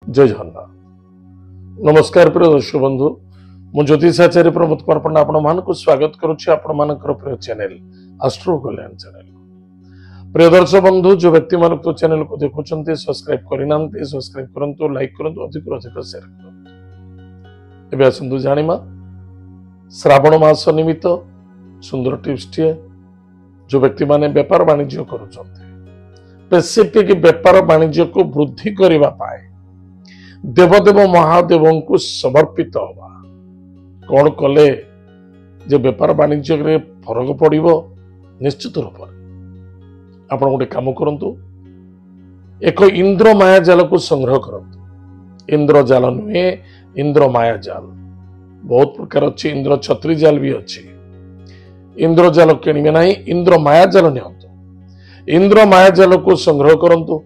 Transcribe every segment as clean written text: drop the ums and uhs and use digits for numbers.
जय जगन्नाथ। नमस्कार प्रिय दर्शक बंधु, मु ज्योतिषाचार्य प्रमोद कुमार पंडा आपण मानक स्वागत करुच्ची आपण मानकर प्रिय चैनल एस्ट्रो कल्याण चैनल। प्रिय दर्शक बंधु, जो व्यक्ति मानक तो चैनल को देखुछन्ते सब्सक्राइब करिनांते सब्सक्राइब करंतु, लाइक करंतु, अधिक अधिक शेयर करंतु। एबे आसंतु जानिमा श्रावण मास निमित्त सुंदर टिप्स टिए जो व्यक्ति माने व्यापार वाणिज्य करुछन्ते, स्पेसिफिक व्यापार वाणिज्य को वृद्धि करबा पाए देवदेव महादेव को समर्पित हवा कौन कले जे व्यापार वाणिज्य रे फरक पड़िबो। निश्चित रूप आपण गोटे काम करंतु, एक इंद्र माया जाल को संग्रह करंतु। इंद्र जाल नुहे, इंद्र माया जाल बहुत प्रकार अच्छी, इंद्र छत्री जाल भी अच्छी। इंद्र जाल किणिबे नाही, इंद्र माया जाल नियंतु। इंद्र माया जाल को संग्रह करंतु।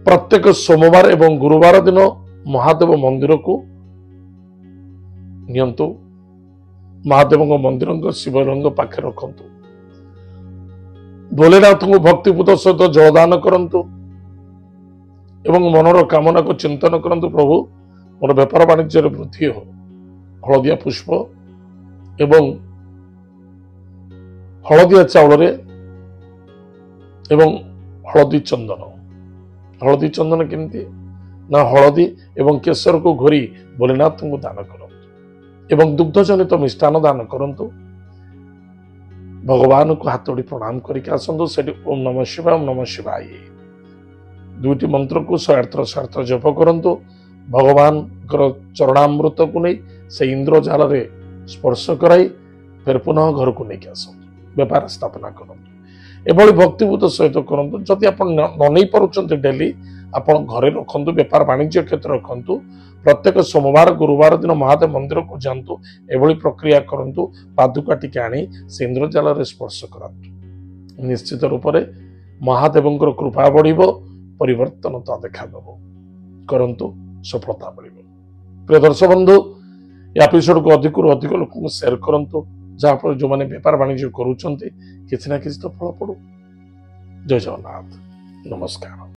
प्रत्येक सोमवार एवं गुरुवार दिन महादेव मंदिर को नियंतु। महादेव मंदिर शिवलिंग पाखे रखंतु। भोलेनाथ को भक्तिपूत सहित जलदान करंतु एवं मनर कामना को चिंतन करंतु। प्रभु मोर व्यापार वाणिज्य वृद्धि हो। हलदिया पुष्प एवं हलदिया चाउल एवं हलदी चंदन। हलदी चंदन केमती ना हलदी एवं केसर को घोरी भोलेनाथ को दान करंतु एवं दुग्ध जनित मिष्टान दान करंतु। भगवान को हाथ जोड़ी प्रणाम करके आसंतु। सेठी ओम नमः शिवाय, ओम नमः शिवाय दुईटी मंत्र को 108 जप करंतु। भगवान चरणामृत को नहीं से इंद्र जाल रे स्पर्श कराई फिर पुनः घर को लेके आसंतु। व्यापार स्थापना करंतु। एभली भक्तिभूत सहित करंतु। जदि आपण न नहीं पारुचंते डेली आपण घरे रखंतु। व्यापार वाणिज्य क्षेत्र रखंतु। प्रत्येक सोमवार गुरुवार दिन महादेव मंदिर को जांतु। एभली प्रक्रिया करंतु। पादुका टिके आनी से इंद्र जाल रे स्पर्श करंतु। निश्चित रूप से महादेवंकर कृपा बढ़िबो, परिवर्तनता देखा देबो। करंतु, सफलता मिलिबो। प्रिय दर्शक बंधु, या एपिसोड को अधिक लोक को शेयर करंतु, जहाँफल जो मैंने व्यापार वाणिज्य करुँच किसी ना किसी तो फल पड़ू। जय जगन्नाथ। नमस्कार।